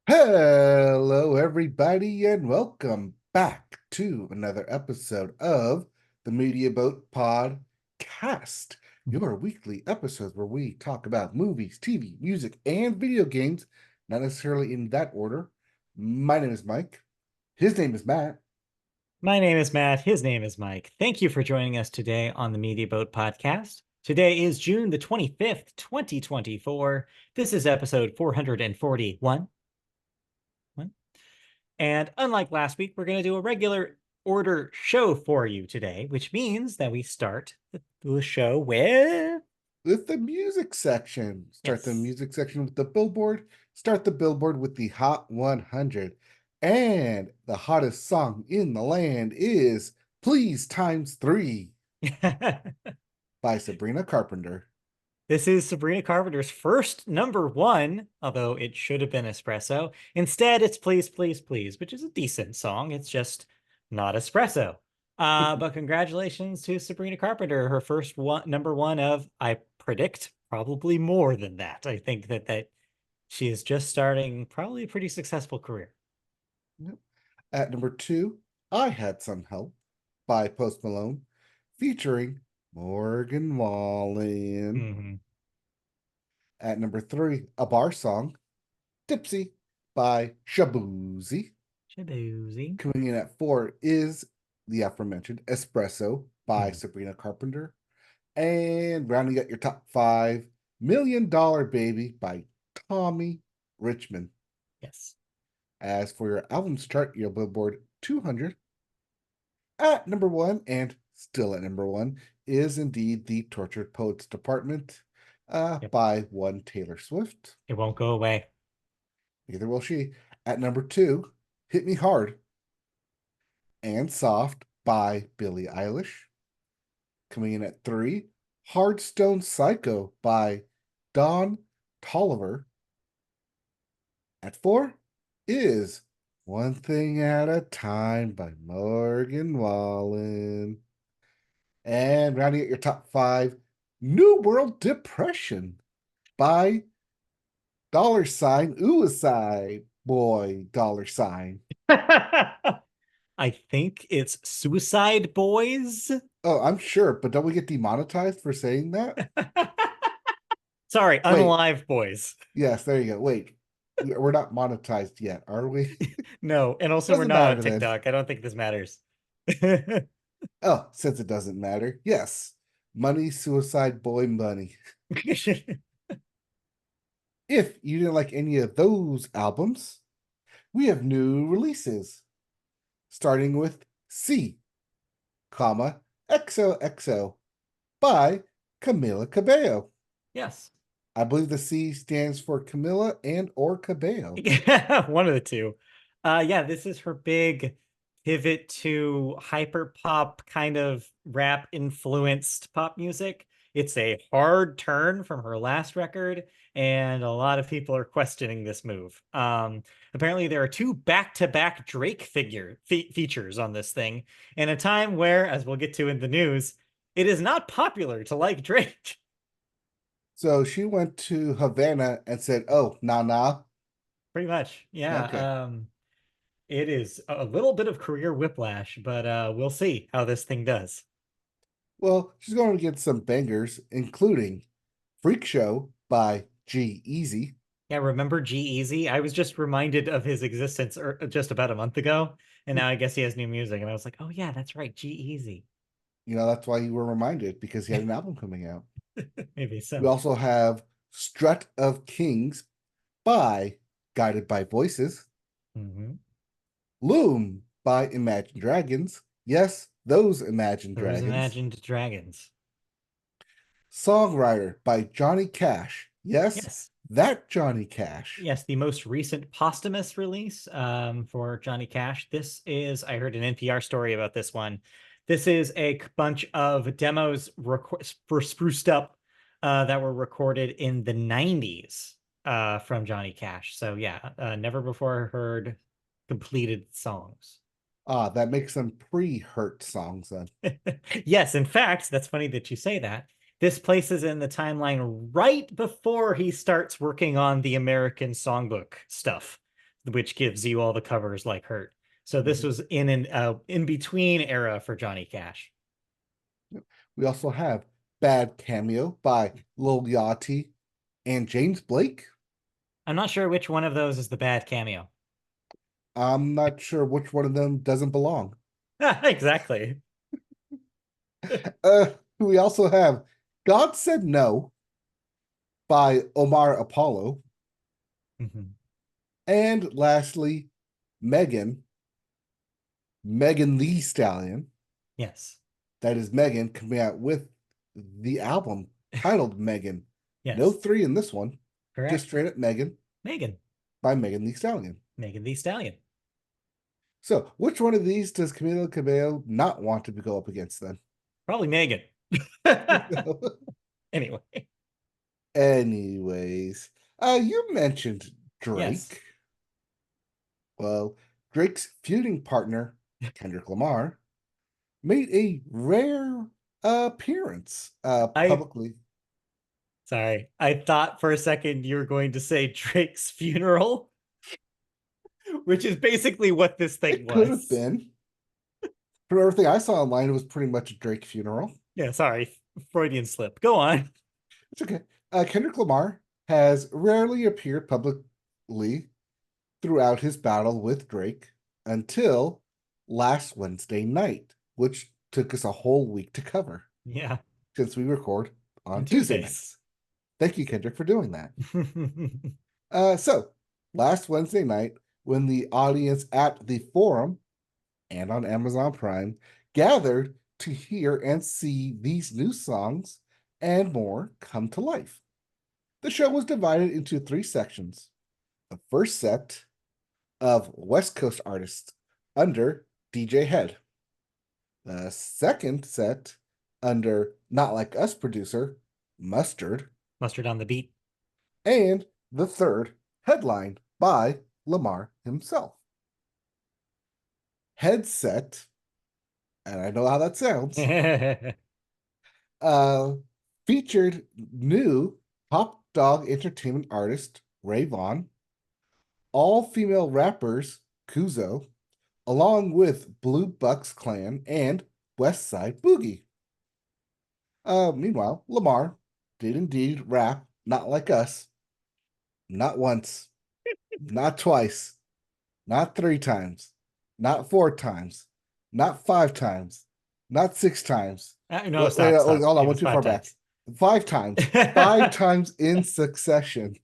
Hello, everybody, and welcome back to another episode of the Media Boat Podcast, your weekly episode where we talk about movies, TV, music, and video games, not necessarily in that order. My name is Mike. His name is Matt. My name is Matt. His name is Mike. Thank you for joining us today on the Media Boat Podcast. Today is June the 25th, 2024. This is episode 441. And unlike last week, we're going to do a regular order show for you today, which means that we start the show With the music section. Start the yes. music section with the Billboard. Start the Billboard with the Hot 100. And the hottest song in the land is Please Times 3 by Sabrina Carpenter. This is Sabrina Carpenter's first number one, although it should have been Espresso. Instead, it's Please, Please, Please, which is a decent song. It's just not Espresso. But congratulations to Sabrina Carpenter, her first number one of, I predict, probably more than that. I think that she is just starting probably a pretty successful career. Yep. At number 2, I Had Some Help by Post Malone, featuring Morgan Wallen. Mm-hmm. At number 3, a bar song, Tipsy by Shabuzi. Shabuzi. Coming in at 4 is the aforementioned Espresso by Mm-hmm. Sabrina Carpenter. And rounding out your top 5, $1,000,000 Baby by Tommy Richmond. Yes. As for your albums chart, your Billboard 200 at number 1 and still at number 1 is indeed the Tortured Poets Department Yep. by one Taylor Swift. It won't go away. Neither will she. At number 2, Hit Me Hard and Soft by Billie Eilish. Coming in at 3, Hardstone Psycho by Don Tolliver. At 4 is One Thing at a Time by Morgan Wallen. And rounding out your top 5, New World Depression by $Uicide Boy $. I think it's Suicide Boys. Oh, I'm sure, but don't we get demonetized for saying that? Sorry, Wait, Unalive Boys. yes, there you go. Wait, we're not monetized yet, are we? No, and also we're Doesn't not on matter then. TikTok. I don't think this matters. Oh, since it doesn't matter, yes, Money, Suicide Boy, Money. If you didn't like any of those albums, we have new releases, starting with C, comma, XOXO by Camila Cabello. Yes. I believe the C stands for Camila and or Cabello. One of the two. Yeah, this is her big pivot to hyper pop kind of rap influenced pop music. It's a hard turn from her last record, and a lot of people are questioning this move. Apparently, there are two back-to-back Drake features on this thing, in a time where, as we'll get to in the news, it is not popular to like Drake. So she went to Havana and said, "Oh, nah, nah." Pretty much, yeah. Okay. It is a little bit of career whiplash, but we'll see how this thing does. Well, she's going to get some bangers, including Freak Show by G-Eazy. Yeah, remember G-Eazy? I was just reminded of his existence just about a month ago, and now I guess he has new music, and I was like, oh yeah, that's right, G-Eazy. That's why you were reminded because he had an album coming out. Maybe We so. also have Strut of Kings by Guided by Voices. Mm-hmm. Loom by Imagine Dragons. Yes, those Imagine Those Dragons. imagined dragons. Songwriter by Johnny Cash. Yes, Yes. that Johnny Cash. Yes, the most recent posthumous release for Johnny Cash. This is, I heard an NPR story about this one. This is a bunch of demos for spruced up that were recorded in the 90s from Johnny Cash. So yeah, never before heard completed songs. Ah, that makes them pre-hurt songs then. Yes, in fact, that's funny that you say that. This places in the timeline right before he starts working on the American Songbook stuff. which gives you all the covers like Hurt. So this Mhm. was in an in between era for Johnny Cash. We also have Bad Cameo by Lil Yachty and James Blake. I'm not sure which one of those is the bad cameo. I'm not sure which one of them doesn't belong. Exactly. We also have God Said No by Omar Apollo. Mhm. And lastly, Megan, Megan Thee Stallion. Yes. That is Megan coming out with the album titled Megan. No Yes. three in this one, just Correct. straight up Megan Megan. by Megan Thee Stallion. Megan the Stallion. So, which one of these does Camila Cabello not want to go up against then? Probably Megan. Anyway. Anyways, you mentioned Yes. Drake. Well, Drake's feuding partner, Kendrick Lamar, made a rare appearance I publicly. sorry. I thought for a second you were going to say Drake's funeral, which is basically what this thing It could have was. been. From everything I saw online, it was pretty much a Drake funeral. Yeah, sorry. Freudian slip. Go on. It's okay. Kendrick Lamar has rarely appeared publicly throughout his battle with Drake until last Wednesday night, which took us a whole week to cover Yeah. since we record On on Tuesday Tuesdays. nights. Thank you, Kendrick, for doing that. So, last Wednesday night, when the audience at the forum and on Amazon Prime gathered to hear and see these new songs and more come to life. The show was divided into three sections. The first set of West Coast artists under DJ Head. The second set under Not Like Us producer Mustard. Mustard on the beat. And the third headlined by Lamar himself. Headset, and I know how that sounds, uh, featured new Top Dog Entertainment artist Ray Vaughn, all female rappers Kuzo, along with Blue Bucks Clan and West Side Boogie. Meanwhile, Lamar did indeed rap Not Like Us, not once, not twice, not three times, not four times, not five times, not six times. No, Wait, stop, stop. hold on, I It went was too five far back. times. Five times in succession,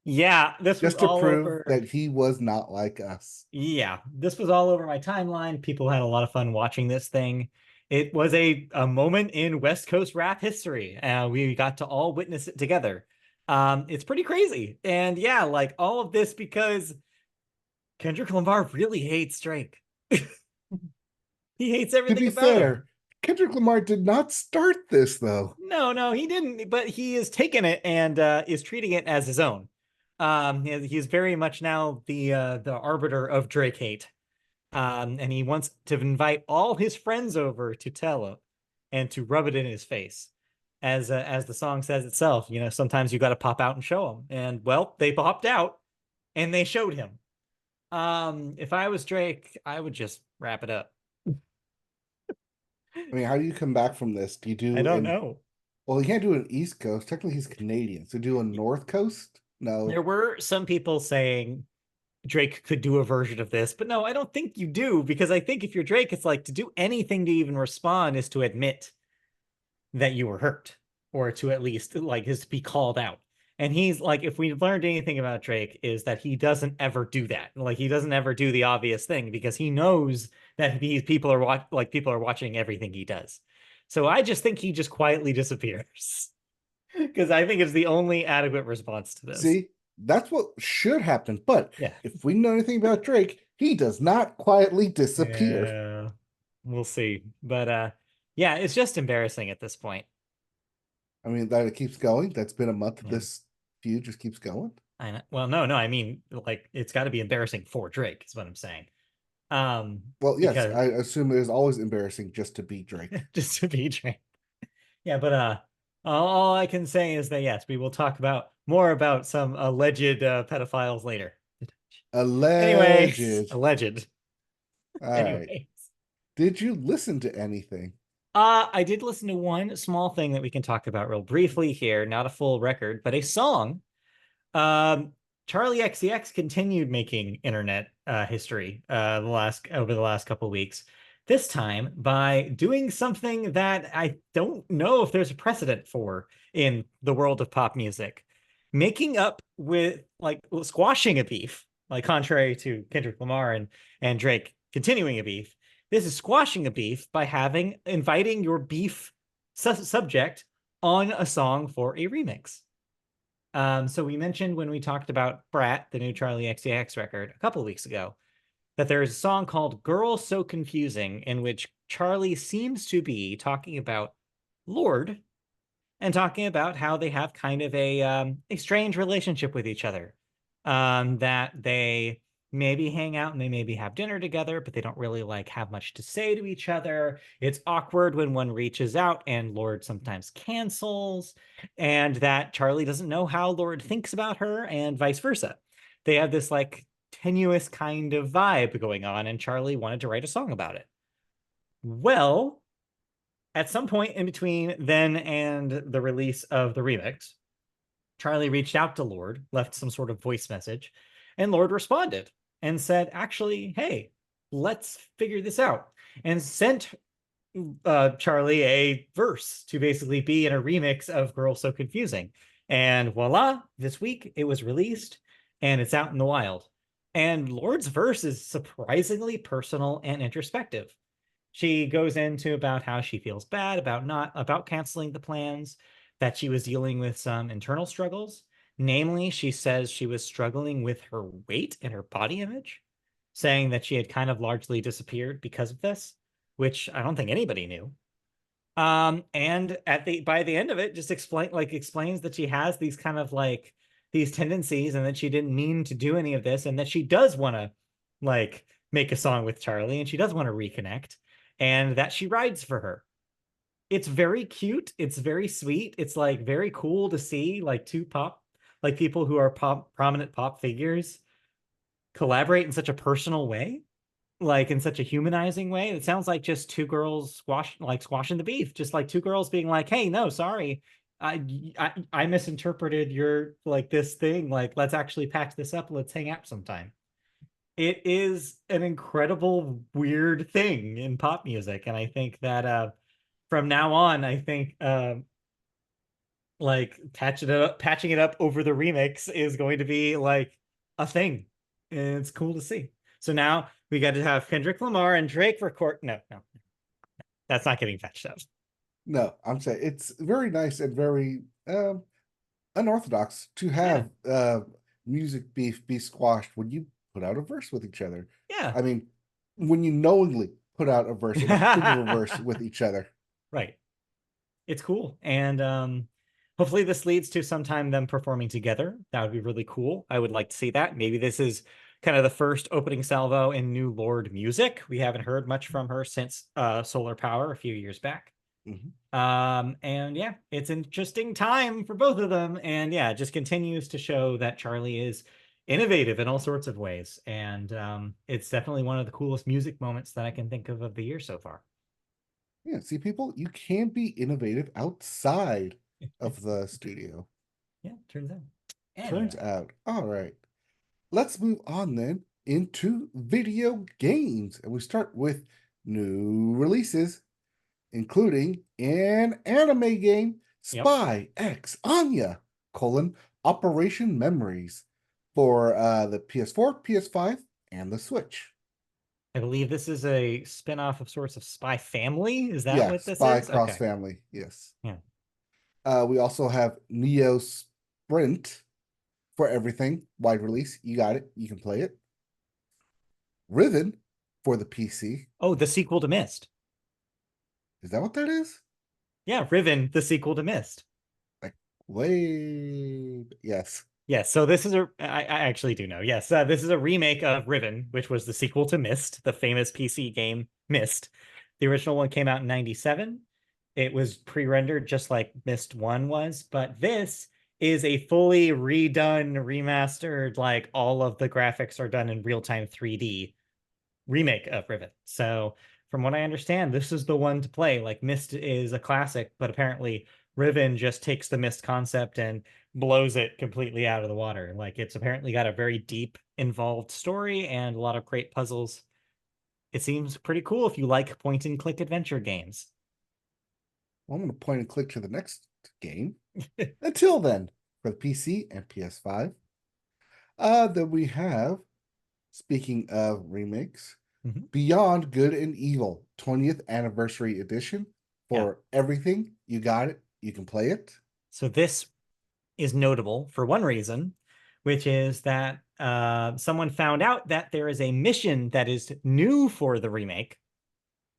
Yeah, this was just to all prove over. that he was not like us. Yeah, this was all over my timeline. People had a lot of fun watching this thing. It was a moment in West Coast rap history. We got to all witness it together. It's pretty crazy. And yeah, like all of this because Kendrick Lamar really hates Drake. He hates To everything be about him. fair, Kendrick Lamar did not start this, though. No, he didn't, but he has taken it and is treating it as his own. He's very much now the arbiter of Drake hate. And he wants to invite all his friends over to tell him and to rub it in his face. As the song says itself, you know, sometimes you got to pop out and show them. And well, they popped out and they showed him. If I was Drake, I would just wrap it up. I mean, how do you come back from this? Do you I do don't an know. well, he can't do an East Coast. Technically, he's Canadian. So do a North Coast? There No. were some people saying Drake could do a version of this, but no, I don't think you do because I think if you're Drake, it's like to do anything to even respond is to admit that you were hurt or to at least like is to be called out. And he's like, if we learned anything about Drake, is that he doesn't ever do that. Like he doesn't ever do the obvious thing because he knows that these people are people are watching everything he does. So I just think he just quietly disappears because I think it's the only adequate response to this. See, that's what should happen. But Yeah. if we know anything about Drake, he does not quietly disappear. Yeah. We'll see. But yeah, it's just embarrassing at this point. I mean, that it keeps going. That's been a month. Yeah. This feud just keeps going. I know. Well, no, I mean, like, it's got to be embarrassing for Drake, is what I'm saying. Well, yes, Because I assume it is always embarrassing just to be Drake. just to be Drake. Yeah, but all I can say is that yes, we will talk about more about some alleged pedophiles later. Anyways, Alleged. alleged. All right. Anyways. Did you listen to anything? I did listen to one small thing that we can talk about real briefly here, not a full record, but a song. Um, Charlie XCX continued making internet history over the last couple of weeks. This time by doing something that I don't know if there's a precedent for in the world of pop music. Making up with like squashing a beef, like contrary to Kendrick Lamar and Drake continuing a beef. This is squashing a beef by inviting your beef subject on a song for a remix. So we mentioned when we talked about Brat, the new Charlie XCX record, a couple of weeks ago, that there is a song called Girl So Confusing, in which Charlie seems to be talking about Lorde and talking about how they have kind of a strange relationship with each other. That they maybe hang out and they maybe have dinner together, but they don't really like have much to say to each other. It's awkward when one reaches out and Lorde sometimes cancels, and that Charlie doesn't know how Lorde thinks about her, and vice versa. They have this like tenuous kind of vibe going on, and Charlie wanted to write a song about it. Well, at some point in between then and the release of the remix, Charlie reached out to Lorde, left some sort of voice message, and Lorde responded and said, actually, hey, let's figure this out. And sent Charlie a verse to basically be in a remix of Girl So Confusing. And voila, this week it was released and it's out in the wild. And Lorde's verse is surprisingly personal and introspective. She goes into about how she feels bad about canceling the plans, that she was dealing with some internal struggles. Namely, she says she was struggling with her weight and her body image, saying that she had kind of largely disappeared because of this, which I don't think anybody knew. And at the by the end of it, just explains that she has these kind of like these tendencies and that she didn't mean to do any of this, and that she does want to like make a song with Charlie and she does want to reconnect, and that she rides for her. It's very cute, it's very sweet, it's like very cool to see like people who are prominent pop figures collaborate in such a personal way, like in such a humanizing way. It sounds like just two girls squashing the beef, just like two girls being like, hey, no, sorry, I misinterpreted your like this thing, like let's actually patch this up, let's hang out sometime. It is an incredible weird thing in pop music, and I think that from now on, I think like patching it up over the remix is going to be like a thing, and it's cool to see. So now we got to have Kendrick Lamar and Drake record. No, no, that's not getting patched up. No, I'm saying it's very nice and very unorthodox to Yeah, have music beef be squashed when you put out a verse with each other. yeah. I mean, when you knowingly put out a verse and approve a verse with each other. Right. It's cool. And hopefully this leads to sometime them performing together. That would be really cool. I would like to see that. Maybe this is kind of the first opening salvo in new Lorde music. We haven't heard much from her since Solar Power a few years back. Mhm. And yeah, it's an interesting time for both of them. And yeah, it just continues to show that Charlie is innovative in all sorts of ways. And it's definitely one of the coolest music moments that I can think of the year so far. Yeah, see, people, you can be innovative outside of the studio. Yeah, turns out. Turns Anyway. out. All right. Let's move on then into video games. And we start with new releases, including an anime game, Yep. Spy X Anya, Operation Memories for the PS4, PS5, and the Switch. I believe this is a spin-off of sorts of Spy Family. Is that Yeah, what this Spy is? Cross Okay. Family. Yes. Yeah. We also have Neo Sprint for everything, wide release. You got it. You can play it. Riven for the PC. Oh, the sequel to Myst. Is that what that is? Yeah, Riven, the sequel to Myst. Like, way. Yes. Yes, so this is I actually do know. Yes, this is a remake of Riven, which was the sequel to Myst, the famous PC game Myst. The original one came out in 97. It was pre-rendered just like Myst 1 was, but this is a fully redone, remastered, like all of the graphics are done in real-time 3D remake of Riven. So from what I understand, this is the one to play. Like Myst is a classic, but apparently Riven just takes the Myst concept and blows it completely out of the water. Like it's apparently got a very deep, involved story and a lot of great puzzles. It seems pretty cool if you like point and click adventure games. Well, I'm going to point and click to the next game. Until then, for the PC and PS5, then we have, speaking of remakes, Mhm. Beyond Good and Evil 20th Anniversary Edition Yeah. for everything. You got it. You can play it. So this is notable for one reason, which is that someone found out that there is a mission that is new for the remake.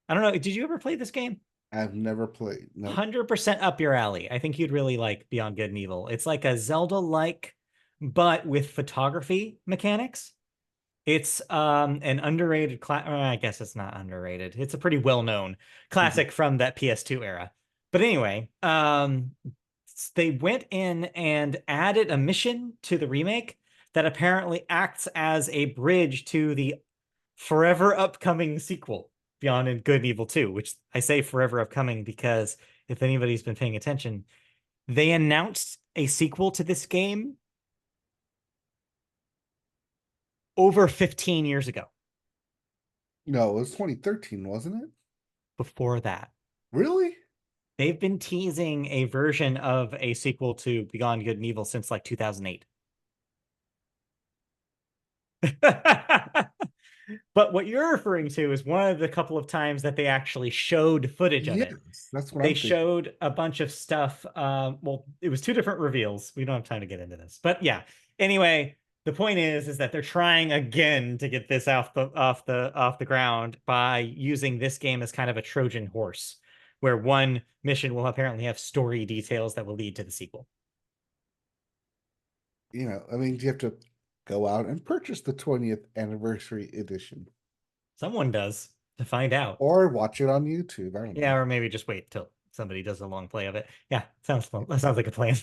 I don't know. Did you ever play this game? I've never played. No. 100% up your alley. I think you'd really like Beyond Good and Evil. It's like a Zelda-like, but with photography mechanics. It's an underrated I guess it's not underrated. It's a pretty well-known Mhm. classic from that PS2 era. But anyway, they went in and added a mission to the remake that apparently acts as a bridge to the forever upcoming sequel, Beyond Good and Evil 2, which I say forever upcoming because if anybody's been paying attention, they announced a sequel to this game over 15 years ago. No, it was 2013, wasn't it? Before that, Really? they've been teasing a version of a sequel to Beyond Good and Evil since like 2008. But what you're referring to is one of the couple of times that they actually showed footage of it. Yes, that's what They I'm thinking. showed a bunch of stuff. Well, it was two different reveals. We don't have time to get into this, but yeah. Anyway, the point is that they're trying again to get this off the ground by using this game as kind of a Trojan horse, where one mission will apparently have story details that will lead to the sequel. I mean, you have to go out and purchase the 20th Anniversary Edition Someone does to find out. or watch it on YouTube. I don't Yeah, know. or maybe just wait till somebody does a long play of it. Yeah, sounds fun. That sounds like a plan.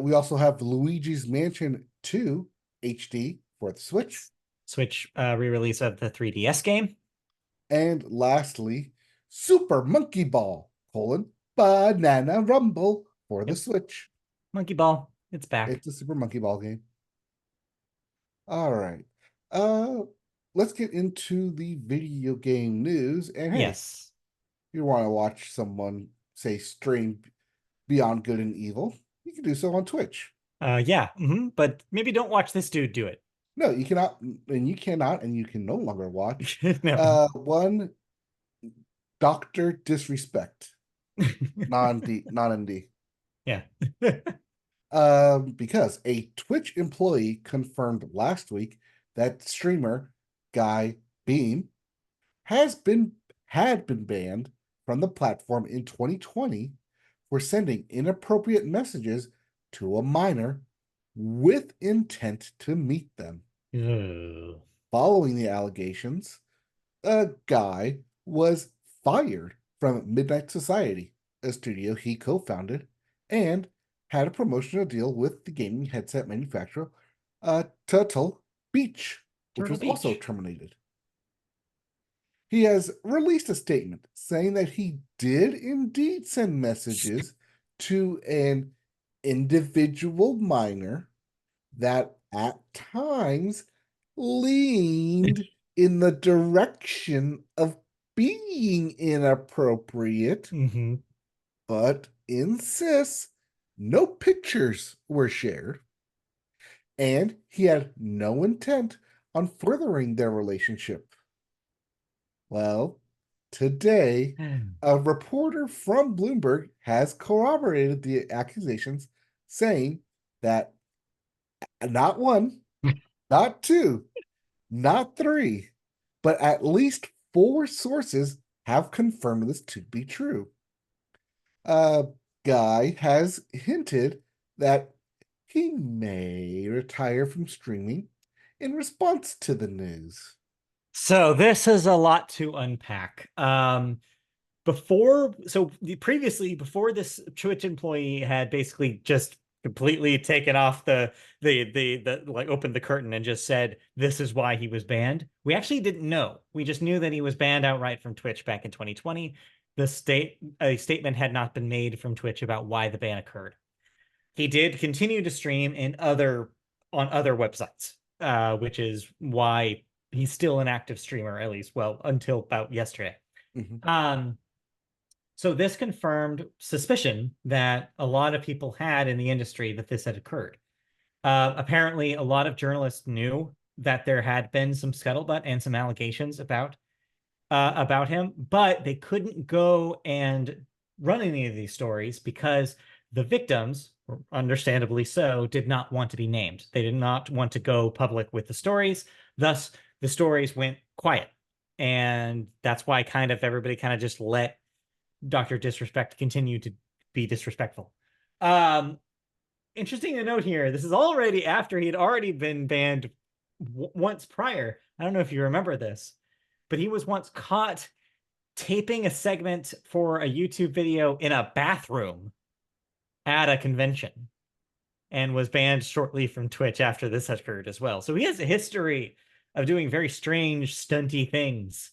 We also have Luigi's Mansion 2 HD for the Switch. Switch re-release of the 3DS game. And lastly, Super Monkey Ball, Banana Rumble for the Yep, Switch. Monkey Ball. It's back. It's a Super Monkey Ball game. All right. Uh, let's get into the video game news. And hey, if Yes. you want to watch someone say stream Beyond Good and Evil, you can do so on Twitch. Yeah. But maybe don't watch this dude do it. No, you cannot, and you can no longer watch No. one Doctor Disrespect, non-ND. Yeah. Because a Twitch employee confirmed last week that streamer Guy Beam has been had been banned from the platform in 2020 for sending inappropriate messages to a minor with intent to meet them. Ugh. Following the allegations, a guy was fired from Midnight Society, a studio he co-founded, and had a promotional deal with the gaming headset manufacturer, Turtle Beach, which Turtle was also Beach. terminated. He has released a statement saying that he did indeed send messages to an individual minor that at times leaned in the direction of being inappropriate, hmm but insists no pictures were shared, and he had no intent on furthering their relationship. Well, today, a reporter from Bloomberg has corroborated the accusations, saying that not one, not two, not three, but at least four sources have confirmed this to be true. Uh, Guy has hinted that he may retire from streaming in response to the news. So this is a lot to unpack. Previously, before this Twitch employee had basically just completely taken off the like opened the curtain and just said this is why he was banned. We actually didn't know. We just knew that he was banned outright from Twitch back in 2020. A statement had not been made from Twitch about why the ban occurred. He did continue to stream in other on other websites, which is why he's still an active streamer, at least, well, until about yesterday. Mhm. Um, so this confirmed suspicion that a lot of people had in the industry that this had occurred. Apparently, a lot of journalists knew that there had been some scuttlebutt and some allegations about him, but they couldn't go and run any of these stories because the victims, understandably so, did not want to be named. They did not want to go public with the stories. Thus, the stories went quiet. And that's why kind of everybody kind of just let Dr. Disrespect continue to be disrespectful. Um, Interesting to note here, this is already after he had already been banned once prior. I don't know if you remember this, but he was once caught taping a segment for a YouTube video in a bathroom at a convention and was banned shortly from Twitch after this occurred as well. So he has a history of doing very strange, stunty things.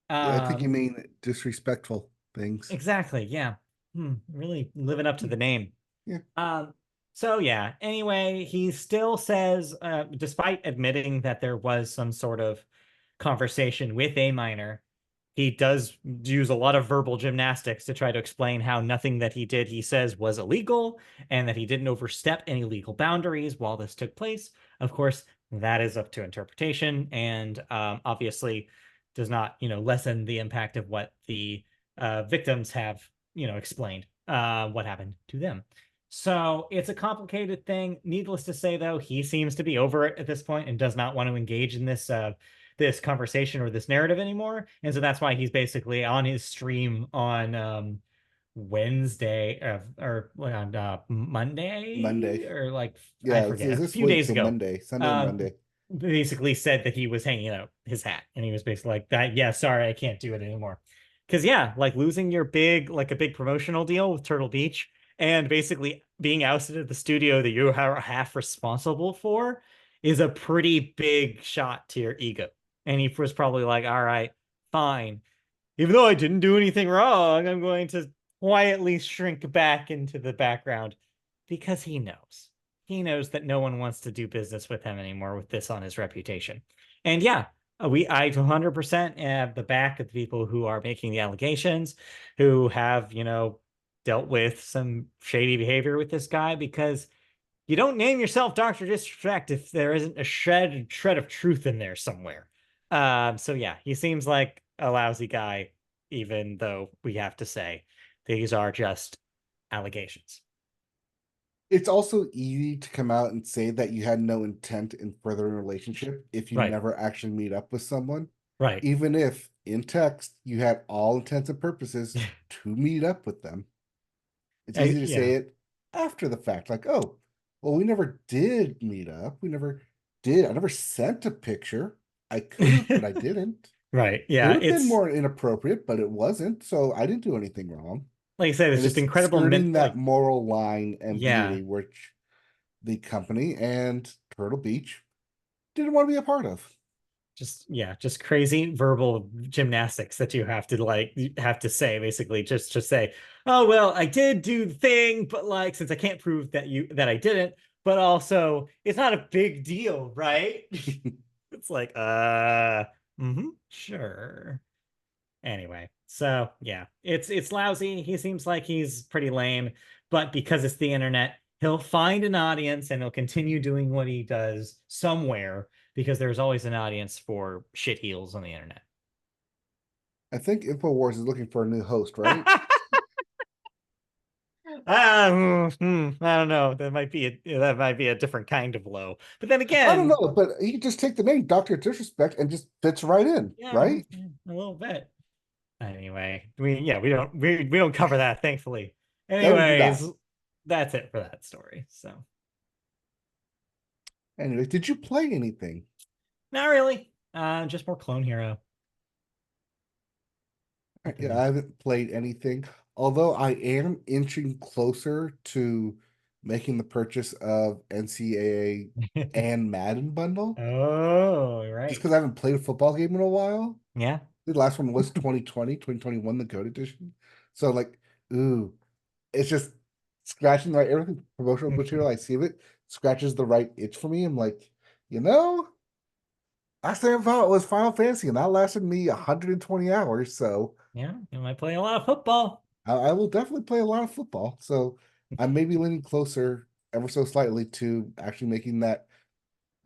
Yeah, I think you Um, mean disrespectful things. exactly, yeah. Really living up to the name. Yeah. Um, so yeah, anyway, he still says, despite admitting that there was some sort of conversation with a minor, he does use a lot of verbal gymnastics to try to explain how nothing that he did, he says, was illegal and that he didn't overstep any legal boundaries while this took place. Of course, that is up to interpretation and obviously does not, lessen the impact of what the victims have, explained what happened to them. So it's a complicated thing. Needless to say, though, he seems to be over it at this point and does not want to engage in this conversation or this narrative anymore. And so that's why he's basically on his stream on Wednesday or on Monday Monday. or like I Yeah, forget is a this few week? days So ago. Monday, Sunday or Um, Monday. Basically said that he was hanging out his hat and he was basically like that. Yeah, sorry, I can't do it anymore. Because yeah, like losing your a big promotional deal with Turtle Beach and basically being ousted at the studio that you are half responsible for is a pretty big shot to your ego. And he was probably like, all right, fine. Even though I didn't do anything wrong, I'm going to quietly shrink back into the background because he knows. He knows that no one wants to do business with him anymore with this on his reputation. And yeah, I 100% have the back of the people who are making the allegations, who have, dealt with some shady behavior with this guy because you don't name yourself Dr. Disrespect if there isn't a shred of truth in there somewhere. So yeah, he seems like a lousy guy, even though we have to say these are just allegations. It's also easy to come out and say that you had no intent in furthering a relationship if you Right, never actually meet up with someone, right. even if in text you had all intents and purposes to meet up with them. It's easy to say Yeah, it after the fact, like, oh, well, we never did meet up. We never did. I never sent a picture. I could have, but I didn't. right. Could Yeah, have been it's more inappropriate, but it wasn't. So I didn't do anything wrong. like I said, it's And just it's incredible. skirting that Like, moral line yeah, ambiguity, which the company and Turtle Beach didn't want to be a part of. just crazy verbal gymnastics that you have to say basically just say, oh well, I did do the thing, but like since I can't prove that I didn't, but also it's not a big deal, right? It's like sure. Anyway, so yeah, it's lousy. He seems like he's pretty lame, but because it's the internet, he'll find an audience and he'll continue doing what he does somewhere because there's always an audience for shit heels on the internet. I think InfoWars is looking for a new host, right? I don't know. That might be a different kind of low. But then I don't again, know, but you can just take the name Dr. Disrespect and just fits right in, yeah, right? a little bit. Anyway, we don't cover that, thankfully. No, we do not. Anyways, that's it for that story. So Anyway, did you play anything? not really. Just more Clone Hero. Yeah, Nothing. I haven't played anything, although I am inching closer to making the purchase of NCAA and Madden bundle Oh, just right. because I haven't played a football game in a while. Yeah. The last one was 2020, 2021, the GOAT edition. So like, ooh, it's just scratching the right everything promotional material I see of it scratches the right itch for me. I'm like, you know, last thing I thought was Final Fantasy, and that lasted me 120 hours. So Yeah, you might play a lot of football. I will definitely play a lot of football. So I may be leaning closer ever so slightly to actually making that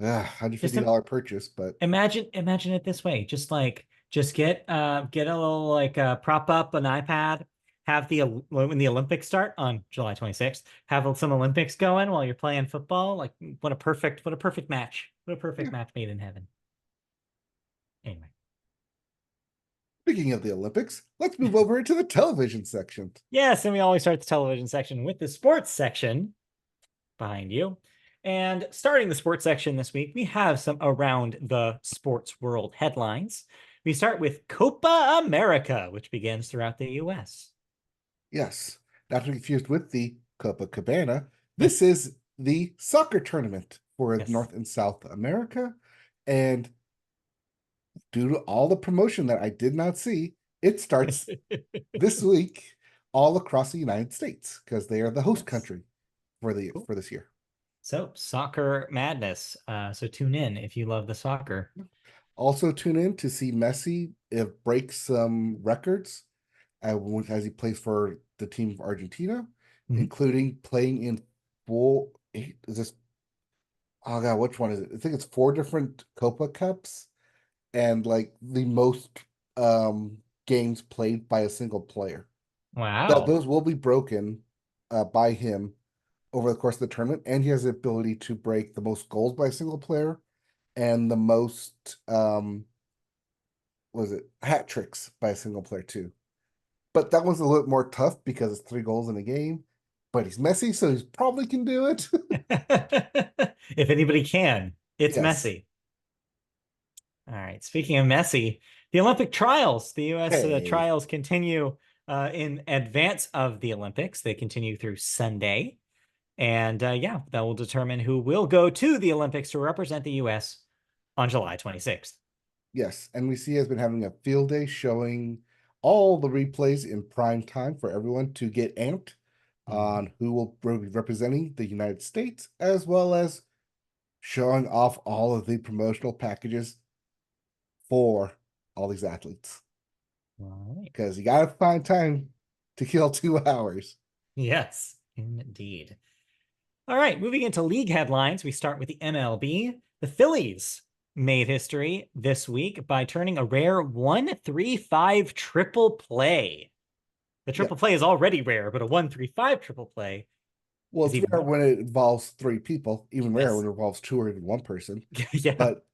Just $150 purchase. But imagine it this way. Just get a little like prop up an iPad, have when the Olympics start on July 26th, have some Olympics going while you're playing football. Like what a perfect match. What a yeah, perfect match made in heaven. Anyway. speaking of the Olympics, let's move over to the television section. Yes, and we always start the television section with the sports section behind you. And starting the sports section this week, we have some around the sports world headlines. We start with Copa America, which begins throughout the US. Yes, not to be confused with the Copacabana. This is the soccer tournament for Yes. North and South America. And due to all the promotion that I did not see, it starts this week all across the United States because they are the host Yes. country for the Cool. for this year. So, soccer madness. So tune in if you love the soccer. Also tune in to see Messi break some records as he plays for the team of Argentina, Mhm. including playing in four. Eight, is this? Oh god, which one is it? I think it's four different Copa Cups and like the most games played by a single player. That Wow. those will be broken by him over the course of the tournament, and he has the ability to break the most goals by a single player and the most was it hat tricks by a single player too. But that one's a little more tough because it's 3 goals in a game. But he's Messi, so he probably can do it. If anybody can, it's Yes. Messi. All right. Speaking of Messi, the Olympic trials, the U.S. Hey. trials continue in advance of the Olympics. They continue through Sunday. And yeah, that will determine who will go to the Olympics to represent the U.S. on July 26th. Yes. NBC has been having a field day showing all the replays in prime time for everyone to get amped Mhm. on who will be representing the United States, as well as showing off all of the promotional packages for all these athletes. All right. Because you got to find time to kill 2 hours. Yes, indeed. All right, moving into league headlines, we start with the MLB. The Phillies made history this week by turning a rare 1-3-5 triple play. The Yeah. triple play is already rare, but a 1-3-5 triple play Well, is it's even rare more. when it involves 3 people, even rare when Yes. it involves two or even one person, Yeah. but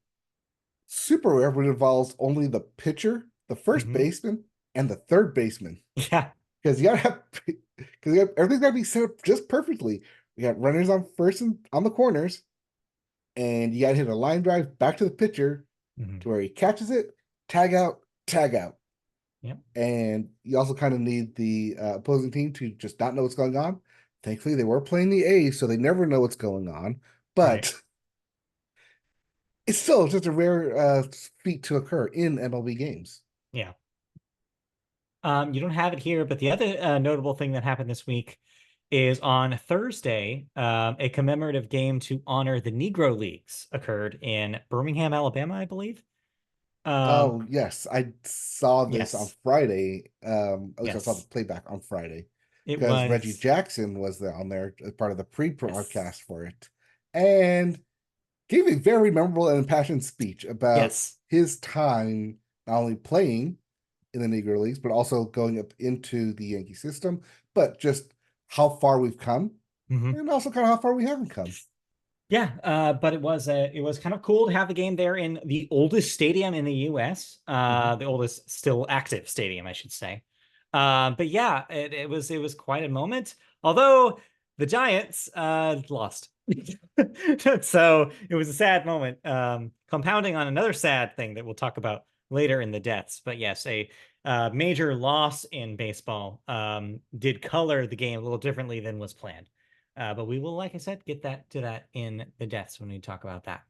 super rare when it involves only the pitcher, the first Hmm. baseman, and the third baseman. Yeah. Because you gotta have because everything's gotta be set up just perfectly. You got runners on first and on the corners, and you gotta hit a line drive back to the pitcher Hmm. to where he catches it, tag out, tag out. Yep. And you also kind of need the opposing team to just not know what's going on. Thankfully, they were playing the A's, so they never know what's going on. Right. But it's still just a rare feat to occur in MLB games. Yeah. You don't have it here, but the other notable thing that happened this week is on Thursday, a commemorative game to honor the Negro Leagues occurred in Birmingham, Alabama, I believe. Um, Oh yes, I saw this on yes, Friday. At least I saw the yes, playback on Friday it because Reggie was. Jackson was there on there as part of the Yes, pre-broadcast for it, and gave a very memorable and impassioned speech about yes. his time not only playing in the Negro Leagues, but also going up into the Yankee system, but just how far we've come, Hmm. and also kind of how far we haven't come. Yeah, but it was kind of cool to have the game there in the oldest stadium in the U.S., Mhm. the oldest still active stadium, I should say. But yeah, it was quite a moment. Although the Giants lost, so it was a sad moment. Compounding on another sad thing that we'll talk about later in the deaths. But yes, a major loss in baseball did color the game a little differently than was planned. But we will, like I said, get to that in the deaths when we talk about that.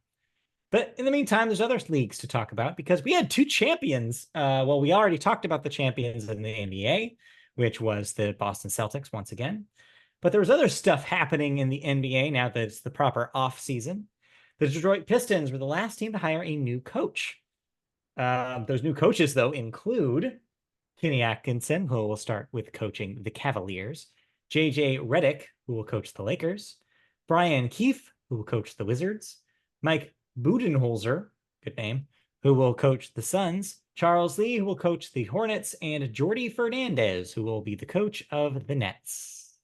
But in the meantime, there's other leagues to talk about because we had two champions. Well, we already talked about the champions in the NBA, which was the Boston Celtics once again. But there was other stuff happening in the NBA now that it's the proper off season. The Detroit Pistons were the last team to hire a new coach. Those new coaches, though, include Kenny Atkinson, who will start with coaching the Cavaliers, JJ Redick, who will coach the Lakers, Brian Keefe, who will coach the Wizards, Mike Budenholzer, good name, who will coach the Suns, Charles Lee, who will coach the Hornets, and Jordi Fernandez, who will be the coach of the Nets.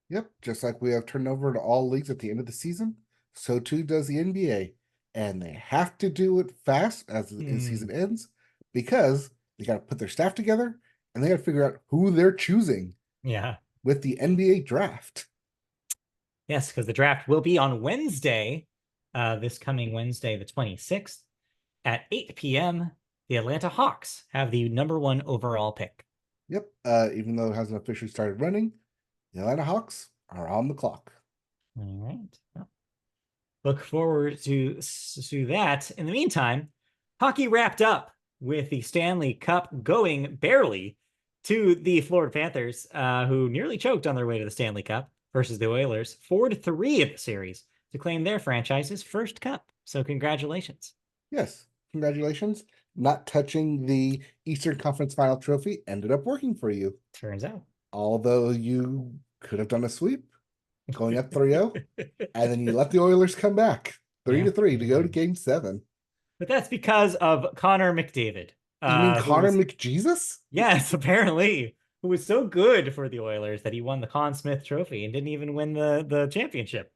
Yep, just like we have turnover to all leagues at the end of the season, so too does the NBA. And they have to do it fast as the season ends because they got to put their staff together and they got to figure out who they're choosing. Yeah. With the NBA draft. Yes, because the draft will be on Wednesday, this coming Wednesday, the 26th at 8 p.m. The Atlanta Hawks have the #1 overall pick. Yep. Even though it hasn't officially started running, the Atlanta Hawks are on the clock. All right. Well, look forward to that. In the meantime, hockey wrapped up with the Stanley Cup going barely to the Florida Panthers, who nearly choked on their way to the Stanley Cup versus the Oilers, 4-3 in the series to claim their franchise's first cup. So congratulations. Yes, congratulations. Not touching the Eastern Conference Final trophy ended up working for you. Turns out. Although you could have done a sweep, going up 3-0, and then you let the Oilers come back 3-3 to go to Game 7. But that's because of Connor McDavid. You mean Connor McJesus? Yes, apparently. Who was so good for the Oilers that he won the Conn Smythe Trophy and didn't even win the championship.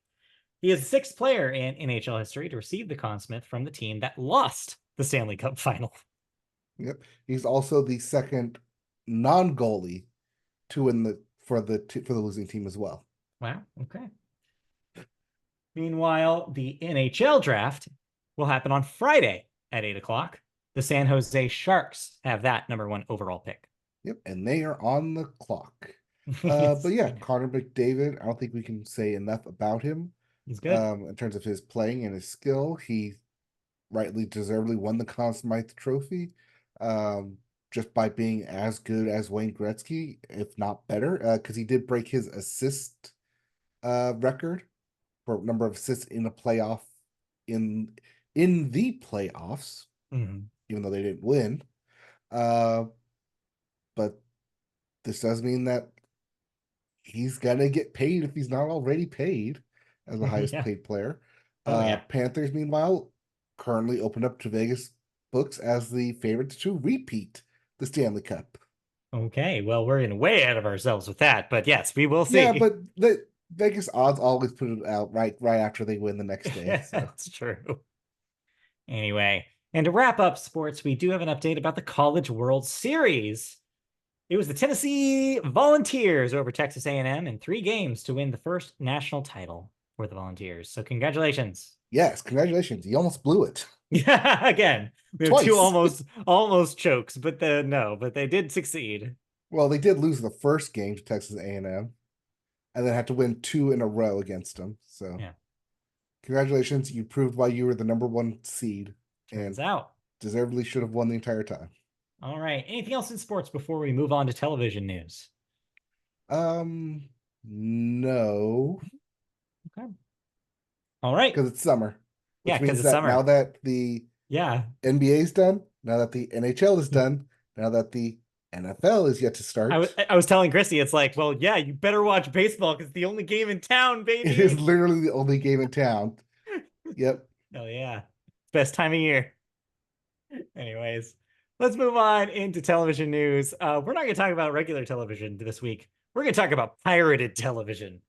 He is the 6th player in NHL history to receive the Conn Smythe from the team that lost the Stanley Cup final. Yep. He's also the second non-goalie to win for the losing team as well. Wow. Okay. Meanwhile, the NHL draft will happen on Friday at 8 o'clock. The San Jose Sharks have that #1 overall pick. Yep, and they are on the clock. But yeah, Connor McDavid, I don't think we can say enough about him. He's good. In terms of his playing and his skill, he rightly deservedly won the Conn Smythe Trophy. Just by being as good as Wayne Gretzky, if not better, because he did break his assist record for number of assists in a playoff in the playoffs, even though they didn't win. But this does mean that he's gonna get paid if he's not already paid as the highest paid player. Panthers, meanwhile, currently opened up to Vegas books as the favorites to repeat the Stanley Cup. Okay, well, we're in way ahead of ourselves with that, but yes, we will see. Yeah, but the Vegas odds always put it out right after they win the next day. So. That's true. Anyway, and to wrap up sports, we do have an update about the College World Series. It was the Tennessee Volunteers over Texas A&M in 3 games to win the first national title for the Volunteers. So congratulations. Yes, congratulations. You almost blew it. Yeah, again, we have 2 almost chokes, but they did succeed. Well, they did lose the first game to Texas A&M, and then had to win 2 in a row against them. So, yeah, congratulations! You proved why you were the #1 seed. Turns out, deservedly should have won the entire time. All right. Anything else in sports before we move on to television news? No. Okay. All right. Because it's summer. Which means it's summer. Now that the NBA is done, now that the NHL is done, now that the NFL is yet to start. I was telling Chrissy, it's like, well, yeah, you better watch baseball because it's the only game in town, baby. It is literally the only game in town. Yep. Oh, yeah. Best time of year. Anyways, let's move on into television news. We're not going to talk about regular television this week. We're going to talk about pirated television.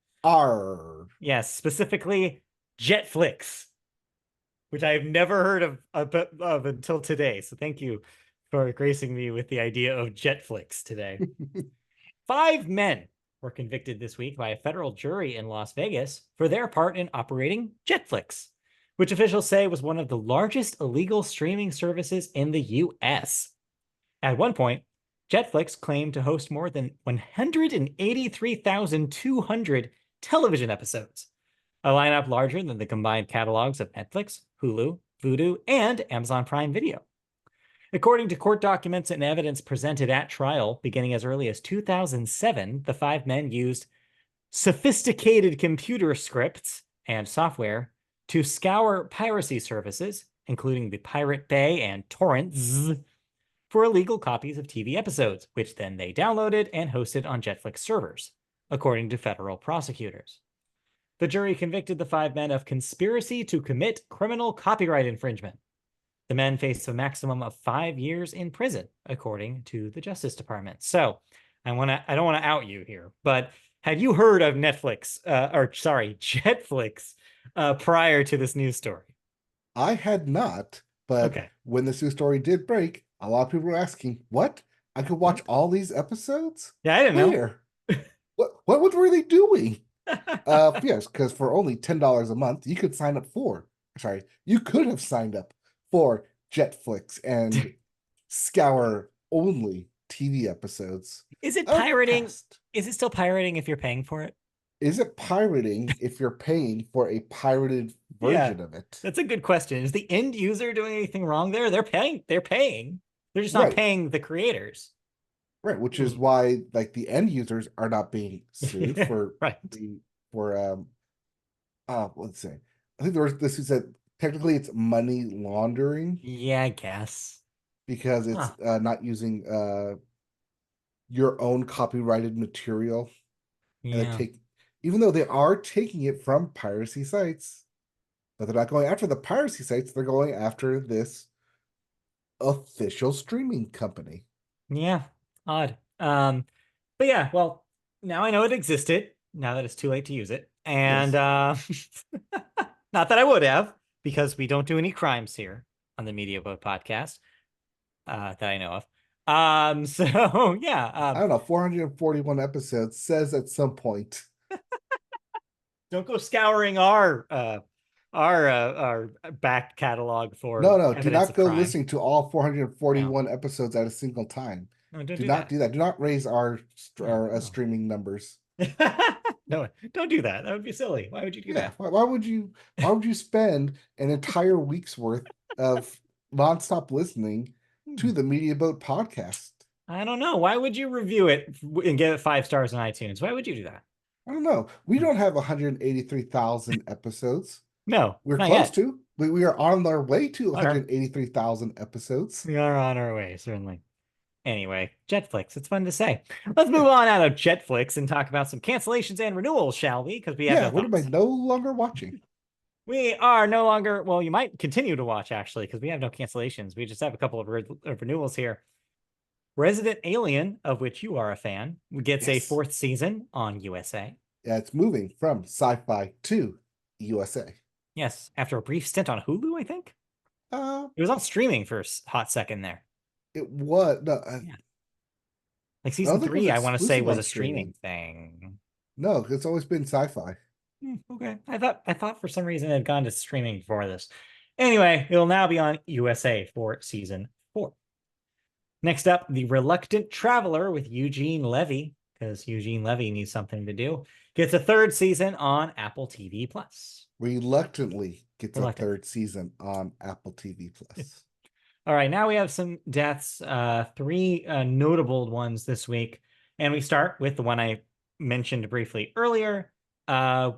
Yes, specifically Jetflix, which I've never heard of until today. So thank you for gracing me with the idea of Jetflix today. 5 men were convicted this week by a federal jury in Las Vegas for their part in operating Jetflix, which officials say was one of the largest illegal streaming services in the U.S. At one point, Jetflix claimed to host more than 183,200 television episodes, a lineup larger than the combined catalogs of Netflix, Hulu, Vudu, and Amazon Prime Video. According to court documents and evidence presented at trial, beginning as early as 2007, the five men used sophisticated computer scripts and software to scour piracy services, including the Pirate Bay and torrents, for illegal copies of TV episodes, which then they downloaded and hosted on Jetflix servers, according to federal prosecutors. The jury convicted the five men of conspiracy to commit criminal copyright infringement. The men face a maximum of 5 years in prison, according to the Justice Department. So I don't want to out you here, but have you heard of Jetflix prior to this news story? I had not, but Okay. when this news story did break, a lot of people were asking, "What? I could watch all these episodes? Yeah, I didn't Where? What were they doing?" Yes, because for only $10 a month, you could sign up for. Sorry, you could have signed up for Jetflix and scour only TV episodes. Is it of pirating? past. Is it still pirating if you're paying for it? Is it pirating if you're paying for a pirated Yeah, version of it? that's a good question. Is the end user doing anything wrong there? They're paying. They're paying. They're just not Right, paying the creators. right, which is Hmm. why like the end users are not being sued for Right. the for let's say I think there was this is that technically it's money laundering Yeah, I guess. because it's Huh. not using your own copyrighted material, and they Yeah. take, even though they are taking it from piracy sites, but they're not going after the piracy sites, they're going after this official streaming company. Yeah. Odd. But yeah, well, now I know it existed, now that it's too late to use it. And Yes. not that I would have, because we don't do any crimes here on the Media Boat podcast, that I know of. So yeah, I don't know, 441 episodes says at some point. don't go scouring our back catalog No, for no, do evidence not of go crime. listening to all No, 441 episodes at a single time. no, don't Do do not that. do that. Do not raise our, Yeah, no. streaming numbers. No, don't do that. That would be silly. Why would you do Yeah, that? why would you spend an entire week's worth of nonstop listening Hmm. to the Media Boat podcast? I don't know. Why would you review it and give it 5 stars on iTunes? Why would you do that? I don't know. We Hmm. don't have 183,000 episodes. No, We're not close yet. to. We are on our way to Are 183,000 episodes. we are on our way, certainly. Anyway, Jetflix. It's fun to say. Let's move on out of Jetflix and talk about some cancellations and renewals, shall we? Because we have Yeah, no what am I thoughts. no longer watching? We are no longer, well, you might continue to watch actually, because we have no cancellations. We just have a couple of renewals here. Resident Alien, of which you are a fan, gets a Yes. fourth season on USA. Yeah, it's moving from sci-fi to USA. Yes, after a brief stint on Hulu, I think. Uh, It was on streaming for a hot second there. it was no, Yeah. Like I don't season think it was three, I want to say exclusive was on a streaming streaming. thing. No, it's always been sci-fi. Okay. I thought for some reason it had gone to streaming before this. Anyway, it'll now be on USA for season 4. Next up, The Reluctant Traveler with Eugene Levy, because Eugene Levy needs something to do, gets a third season on Apple TV Plus. Reluctantly gets a Reluctant. third season on Apple TV Plus. All right, now we have some deaths, 3 notable ones this week. And we start with the one I mentioned briefly earlier,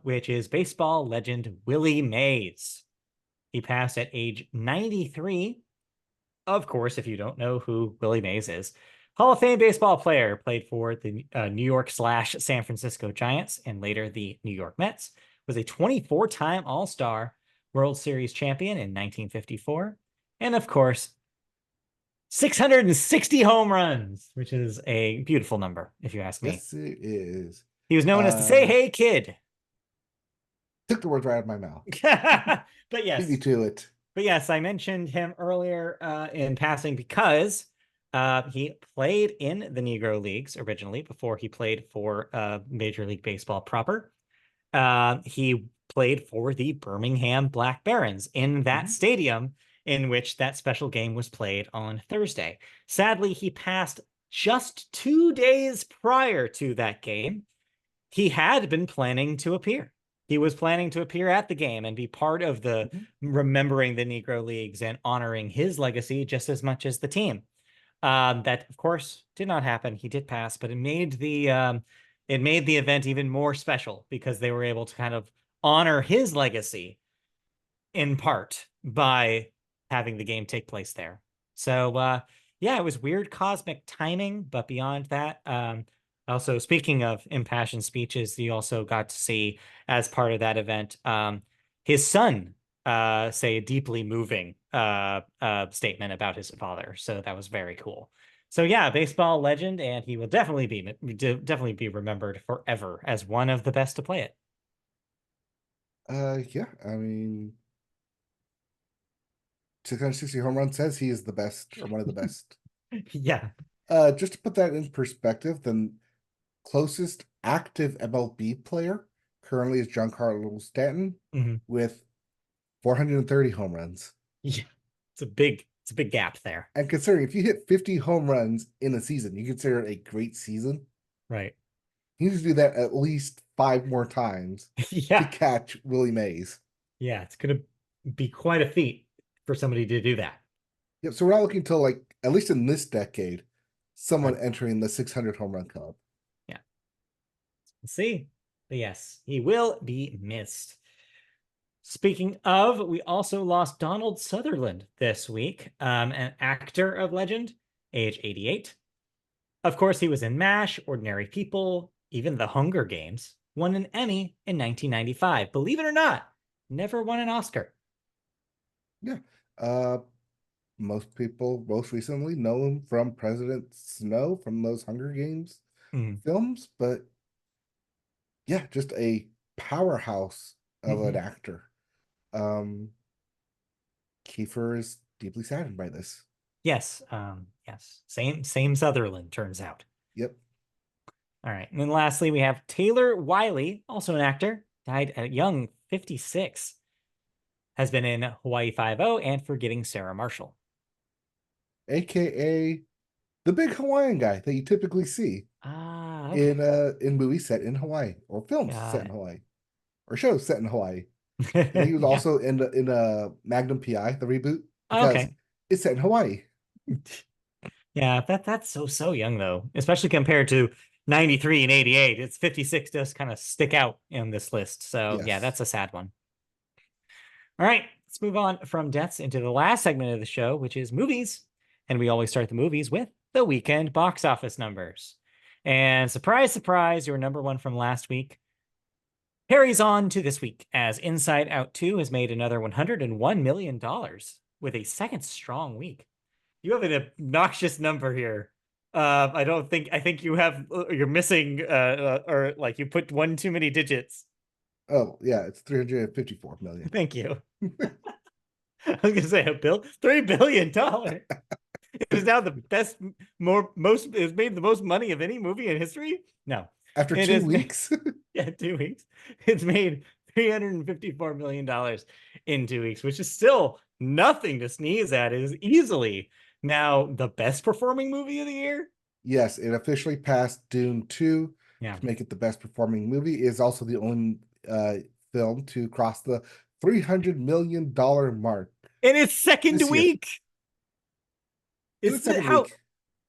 which is baseball legend Willie Mays. He passed at age 93. Of course, if you don't know who Willie Mays is, Hall of Fame baseball player, played for the New York/San Francisco Giants and later the New York Mets, was a 24-time All-Star, World Series champion in 1954, and of course, 660 home runs, which is a beautiful number, if you ask me. Yes, it is. He was known as the Say Hey Kid. Took the words right out of my mouth. But Beat yes, me to it. But yes, I mentioned him earlier in passing because he played in the Negro Leagues originally before he played for Major League Baseball proper. He played for the Birmingham Black Barons in that stadium in which that special game was played on Thursday. Sadly, he passed just 2 days prior to that game he had been planning to appear. He was planning to appear at the game and be part of the Mhm. remembering the Negro Leagues and honoring his legacy just as much as the team. That of course did not happen. He did pass, but it made the event even more special because they were able to kind of honor his legacy in part by having the game take place there. So yeah, it was weird cosmic timing, but beyond that, also speaking of impassioned speeches, you also got to see as part of that event, his son say a deeply moving statement about his father. So that was very cool. So yeah, baseball legend, and he will definitely be remembered forever as one of the best to play it. Yeah, I mean, 660 home run says he is the best or one of the best. Yeah. Just to put that in perspective, the closest active MLB player currently is Giancarlo Stanton Mhm. with 430 home runs. Yeah, it's a big gap there. And considering if you hit 50 home runs in a season, you consider it a great season. Right. He needs to do that at least five more times to Yeah. catch Willie Mays. Yeah, it's gonna be quite a feat for somebody to do that. Yep. So we're not looking till like at least in this decade, Right. someone entering the 600 home run club. Yeah. Let's see. But yes, he will be missed. Speaking of, we also lost Donald Sutherland this week, an actor of legend, age 88. Of course, he was in MASH, Ordinary People, even The Hunger Games, won an Emmy in 1995. Believe it or not, never won an Oscar. Yeah. Uh, most people most recently know him from President Snow from those Hunger Games Mm. films, but yeah, just a powerhouse of an Mhm. actor. Um, Kiefer is deeply saddened by this. Yes, yes. Same Sutherland turns out. Yep. All right. And then lastly, we have Taylor Wiley, also an actor, died at a young 56, has been in Hawaii Five-O and Forgetting Sarah Marshall. AKA the big Hawaiian guy that you typically see Ah, okay. in movies set in Hawaii or films Got set in it. or shows set in Hawaii. I think he was Yeah. also in Magnum PI, the reboot, because Okay. it's set in Hawaii. Yeah, that's so young though, especially compared to 93 and 88. It's 56 does kind of stick out in this list. So yeah, Yes. that's a sad one. All right, let's move on from deaths into the last segment of the show, which is movies. And we always start the movies with the weekend box office numbers. And surprise, surprise, your number one from last week carries on to this week as Inside Out 2 has made another $101 million with a second strong week. You have an obnoxious number here. I think you're missing, or like you put one too many digits. Oh, yeah, it's 354 million. Thank you. I was gonna say $3 billion. It is now the best, most, it's made the most money of any movie in history. No, After it two is made, weeks, yeah, 2 weeks. It's made $354 million in 2 weeks, which is still nothing to sneeze at. It is easily now the best performing movie of the year. yes, it officially passed Dune 2 Yeah. to make it the best performing movie. It is also the only film to cross the $300 million mark In its second this year. week. In the It's second week.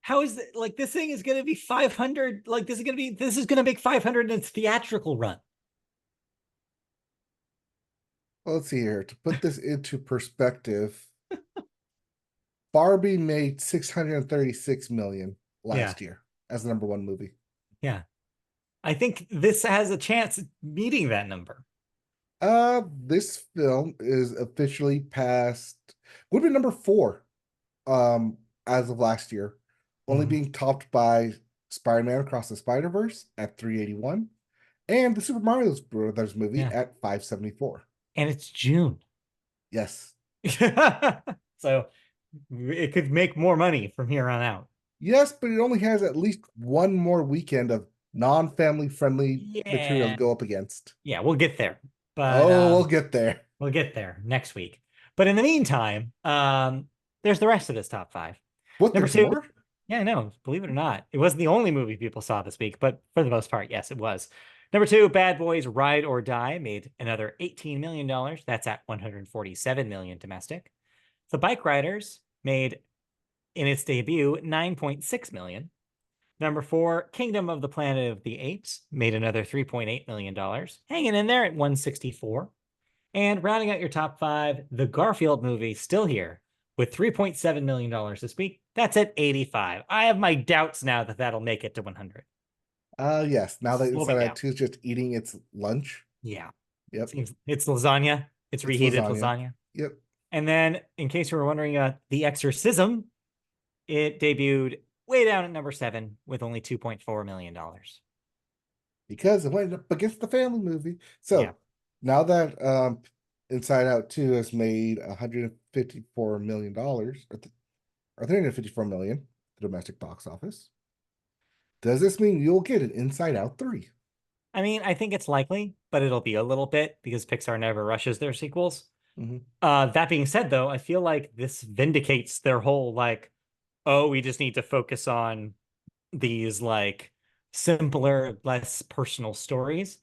how is it like this thing is gonna be 500? Like this is gonna make 500 in its theatrical run. Well, let's see here. To put this into perspective, Barbie made 636 million Yeah, last year as the number one movie. yeah. I think this has a chance at meeting that number. This film is officially past would be number four as of last year, only Mhm. being topped by Spider-Man Across the Spider-Verse at 381 and the Super Mario Brothers movie Yeah, at 574. and it's June. Yes. So it could make more money from here on out. Yes, but it only has at least one more weekend of non-family friendly material to Yeah. go up against. Yeah, we'll get there. But Oh, we'll get there. we'll get there next week. But in the meantime, there's the rest of this top five. What, Number there's two, more? yeah, I know, believe it or not, it wasn't the only movie people saw this week, but for the most part, yes, it was. Number two, Bad Boys Ride or Die made another $18 million. That's at 147 million domestic. The Bike Riders made in its debut 9.6 million. Number four, Kingdom of the Planet of the Apes made another $3.8 million, hanging in there at 164. And rounding out your top five, the Garfield movie, still here with $3.7 million this week. That's at 85. I have my doubts now that that'll make it to 100. Yes. Now Just that a little bit Inside Out doubt. 2 is just eating its lunch. Yeah. Yep. Seems it's lasagna. It's It's reheated lasagna. lasagna. Yep. And then, in case you were wondering, The Exorcism, it debuted way down at number seven with only $2.4 million. Because it went up against the family movie. Yeah. So now that Inside Out 2 has made $154 million, or 354 million, the domestic box office, does this mean you'll get an Inside Out 3? I mean, I think it's likely, but it'll be a little bit because Pixar never rushes their sequels. Mm-hmm. That being said, though, I feel like this vindicates their whole like, oh, we just need to focus on these like simpler, less personal stories,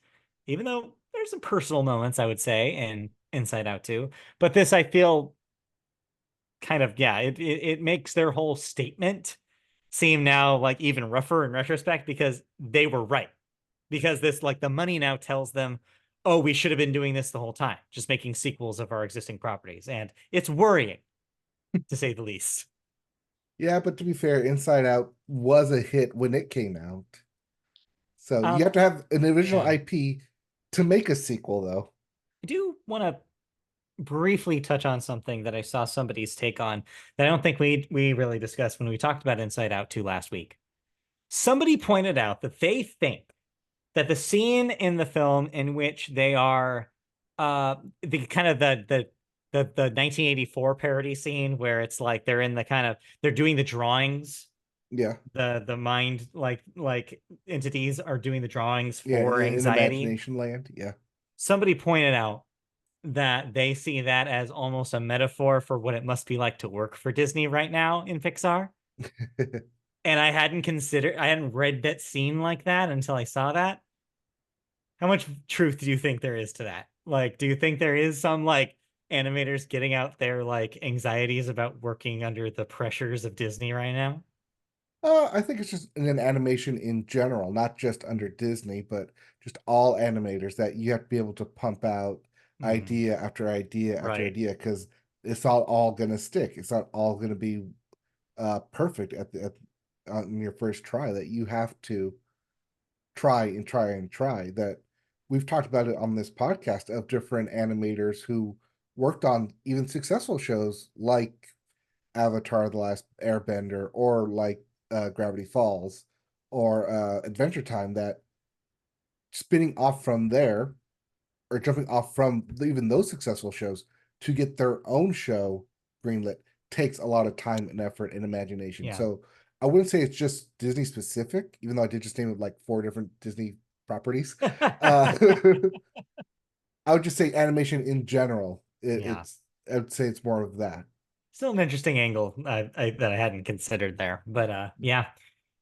even though there's some personal moments, I would say, in Inside Out too. But this, I feel, kind of, yeah, it makes their whole statement seem now like even rougher in retrospect because they were right. Because this, like, the money now tells them, oh, we should have been doing this the whole time, just making sequels of our existing properties. And it's worrying, to say the least. Yeah, but to be fair, Inside Out was a hit when it came out. So you Um, have to have an original yeah. IP to make a sequel, though. I do want to briefly touch on something that I saw somebody's take on that I don't think we really discussed when we talked about Inside Out 2 last week. Somebody pointed out that they think that the scene in the film in which they are the kind of the 1984 parody scene where it's like they're in the kind of they're doing the drawings, Yeah, the mind like entities are doing the drawings yeah, for in anxiety. Imagination Land. Yeah. Somebody pointed out that they see that as almost a metaphor for what it must be like to work for Disney right now in Pixar. And I hadn't read that scene like that until I saw that. How much truth do you think there is to that? Like, do you think there is some like animators getting out their like anxieties about working under the pressures of Disney right now? I think it's just in animation in general, not just under Disney, but just all animators that you have to be able to pump out Mm, idea after idea after right. idea because it's not all gonna stick. It's not all gonna be perfect on your first try. That you have to try and try and try. That we've talked about it on this podcast of different animators who worked on even successful shows like Avatar: The Last Airbender or like Gravity Falls or Adventure Time that spinning off from there or jumping off from even those successful shows to get their own show greenlit takes a lot of time and effort and imagination. Yeah. So I wouldn't say it's just Disney specific, even though I did just name it like four different Disney properties. Uh, I would just say animation in general. Yeah. I would say it's more of that. Still an interesting angle that I hadn't considered there. But yeah,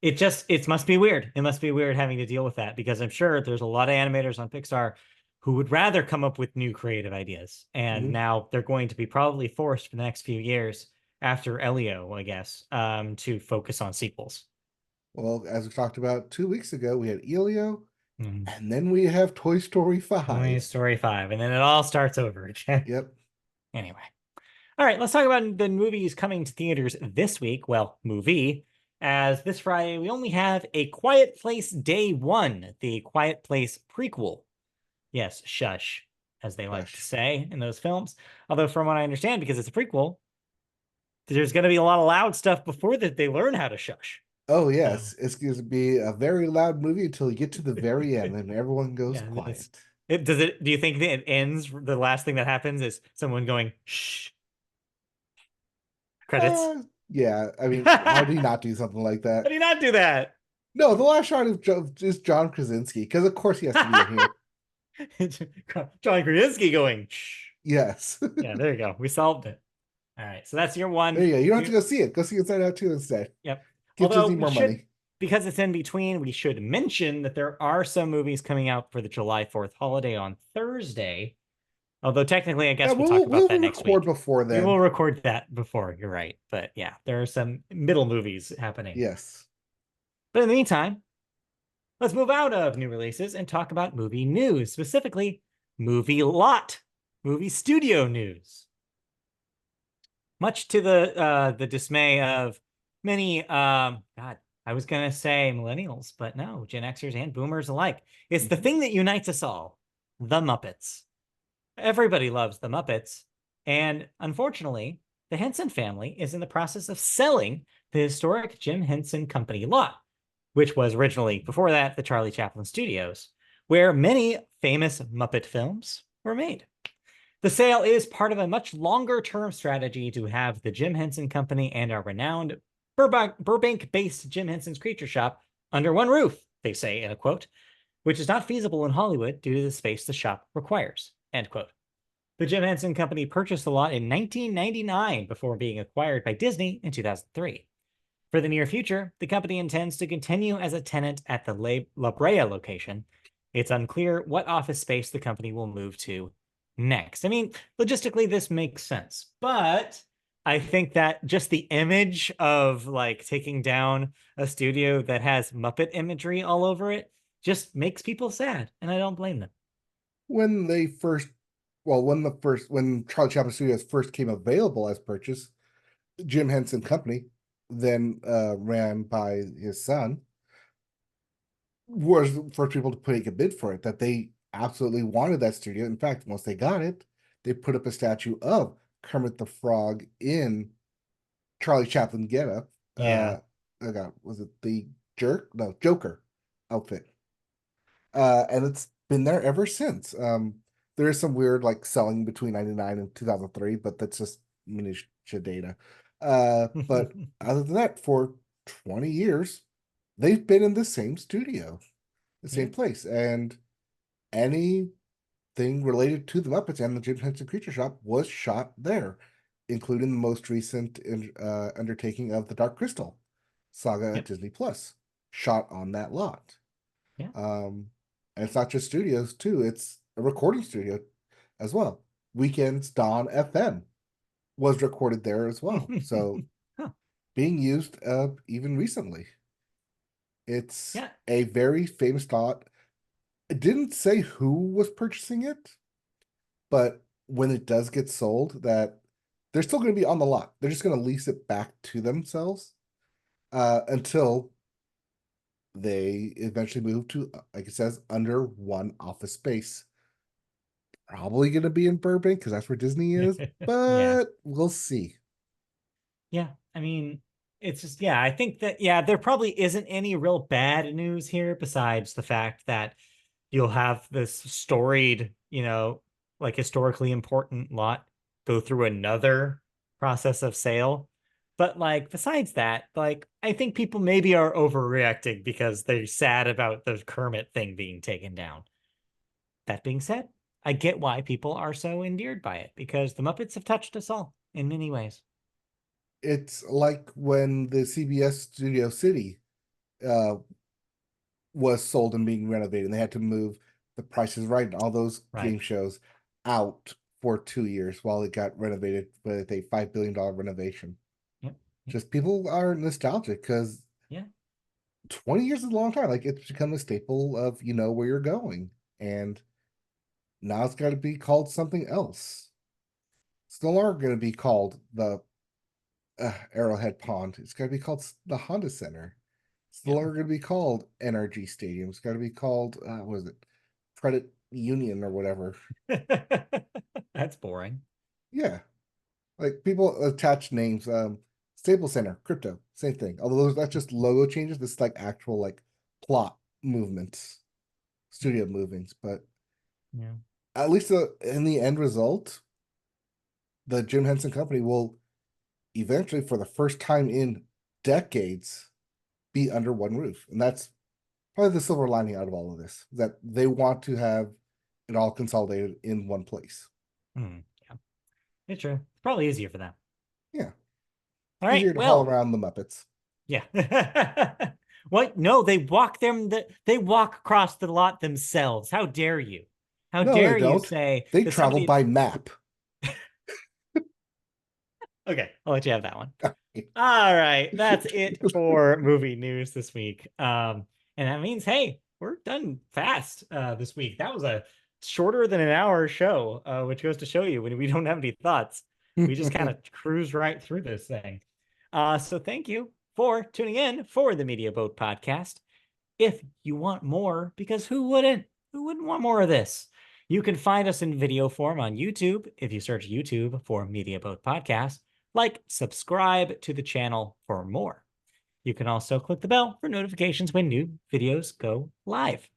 it must be weird. It must be weird having to deal with that because I'm sure there's a lot of animators on Pixar who would rather come up with new creative ideas. And Mhm. now they're going to be probably forced for the next few years after Elio, I guess, to focus on sequels. Well, as we talked about 2 weeks ago, we had Elio, Mhm. and then we have Toy Story Toy 5. Story 5, and then it all starts over again. Yep. Anyway. All right, let's talk about the movies coming to theaters this week. Well, movie. As this Friday, we only have A Quiet Place Day One, the Quiet Place prequel. Yes, shush, as they like to Gosh. say in those films. Although, from what I understand, because it's a prequel, there's going to be a lot of loud stuff before that they learn how to shush. Oh, So, yes. It's going to be a very loud movie until you get to the very end and everyone goes yeah, and then quiet. do you think that it ends, the last thing that happens is someone going, shh, credits? Yeah. I mean, how do you How not do something like that? do you not do that? No, the last shot is John Krasinski, because of course he has to be in here. John Krasinski going, shh. Yes. Yeah, there you go. We solved it. All right. So that's your There one. you go. You don't have to go see it. Go see Inside Out 2 instead. Yep. Give Although Disney more money. because it's in between, we should mention that there are some movies coming out for the July 4th holiday on Thursday. Although technically, I Yeah, guess we'll talk about we'll that next record week. before We will then. record that before, you're right. But yeah, there are some middle movies happening. Yes. But in the meantime, let's move out of new releases and talk about movie news, specifically movie studio news. Much to the dismay of many God, I was gonna say millennials, but no, Gen Xers and boomers alike. It's the Mhm. thing that unites us all, the Muppets. Everybody loves the Muppets, and unfortunately, the Henson family is in the process of selling the historic Jim Henson Company lot, which was originally, before that, the Charlie Chaplin Studios, where many famous Muppet films were made. The sale is part of a much longer term strategy to have the Jim Henson Company and our renowned Burbank based Jim Henson's Creature Shop under one roof, they say in a quote, which is not feasible in Hollywood due to the space the shop requires, end quote. The Jim Henson Company purchased the lot in 1999 before being acquired by Disney in 2003. For the near future, the company intends to continue as a tenant at the La Brea location. It's unclear what office space the company will move to next. I mean, logistically, this makes sense, but I think that just the image of like taking down a studio that has Muppet imagery all over it just makes people sad, and I don't blame them. When they first, well, when Charlie Chaplin Studios first came available as purchase, Jim Henson Company, then ran by his son, was the first people to put a bid for it. That they absolutely wanted that studio. In fact, once they got it, they put up a statue of Kermit the Frog in Charlie Chaplin getup. Yeah. Oh God, was it the jerk? No, Joker outfit. And it's been there ever since. There is some weird like selling between 99 and 2003, but that's just minutia data. But other than that, for 20 years, they've been in the same studio, the Yeah. same place, and anything related to the Muppets and the Jim Henson Creature Shop was shot there, including the most recent undertaking of the Dark Crystal saga at Yep. Disney Plus, shot on that lot. Yeah. Um, and it's not just studios too; it's a recording studio as well. Weekends Dawn FM was recorded there as well, so Huh. being used even recently. It's Yeah. a very famous thought. It didn't say who was purchasing it, but when it does get sold, that they're still going to be on the lot. They're just going to lease it back to themselves until they eventually move to, like it says, under one office space. Probably going to be in Burbank because that's where Disney is, Yeah. but we'll see. Yeah. I mean, it's just, yeah, I think that, yeah, there probably isn't any real bad news here besides the fact that you'll have this storied, like historically important lot go through another process of sale. But like, besides that, like, I think people maybe are overreacting because they're sad about the Kermit thing being taken down. That being said, I get why people are so endeared by it because the Muppets have touched us all in many ways. It's like when the CBS Studio City uh, was sold and being renovated, and they had to move The Price is Right and all those Right. game shows out for 2 years while it got renovated with a $5 billion renovation. Yep. Yep. Just people are nostalgic because Yeah. 20 years is a long time. Like it's become a staple of where you're going. And now it's got to be called something else. It's no longer going to be called the Arrowhead Pond. It's got to be called the Honda Center. It's no Yep. longer going to be called NRG Stadium. It's got to be called, what is it? Credit Union or whatever. That's boring. Yeah. Like people attach names. Staples Center, crypto, same thing. Although that's just logo changes. This is like actual like plot movements, studio movings. But Yeah. at least in the end result, the Jim Henson Company will eventually, for the first time in decades, be under one roof. And that's probably the silver lining out of all of this, that they want to have it all consolidated in one place. Yeah. It's true. It's probably easier for them. Yeah. All right. Easier to haul Well, around the Muppets. yeah. What? No, they walk across the lot themselves. How dare you? How No, they dare you don't. say They that travel somebody by map. Okay, I'll let you have that one. All right, that's it for movie news this week. And that means, hey, we're done fast this week. That was a shorter than an hour show, which goes to show you when we don't have any thoughts, we just kind of cruise right through this thing. So thank you for tuning in for the Media Boat Podcast. If you want more, because who wouldn't? Who wouldn't want more of this? You can find us in video form on YouTube if you search YouTube for Media Boat Podcast. Like, subscribe to the channel for more. You can also click the bell for notifications when new videos go live.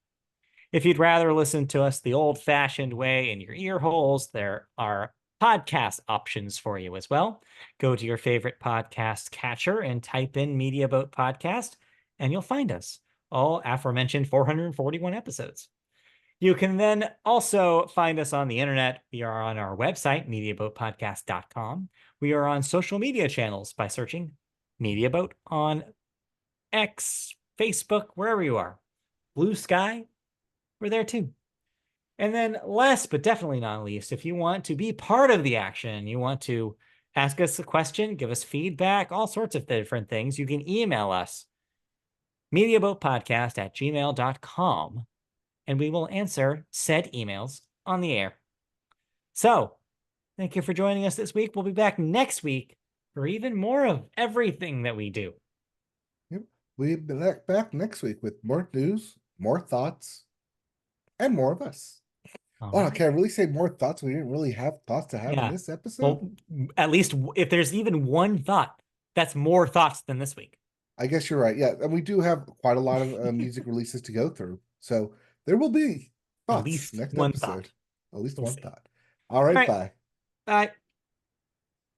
If you'd rather listen to us the old fashioned way in your ear holes, there are podcast options for you as well. Go to your favorite podcast catcher and type in Media Boat Podcast, and you'll find us. All aforementioned 441 episodes. You can then also find us on the internet. We are on our website, mediaboatpodcast.com. We are on social media channels by searching Mediaboat on X, Facebook, wherever you are. Blue Sky, we're there too. And then last but definitely not least, if you want to be part of the action, you want to ask us a question, give us feedback, all sorts of different things, you can email us, mediaboatpodcast@gmail.com, and we will answer said emails on the air. So, thank you for joining us this week. We'll be back next week for even more of everything that we do. Yep. We'll be back next week with more news, more thoughts, and more of us. All Oh, right. can I really say more thoughts? We didn't really have thoughts to have in Yeah. this episode. Well, at least if there's even one thought, that's more thoughts than this week. I guess you're right. Yeah, and we do have quite a lot of music releases to go through, so there will be At thoughts least next one episode. thought. At least We'll one see. thought. All All right, right. bye. Bye.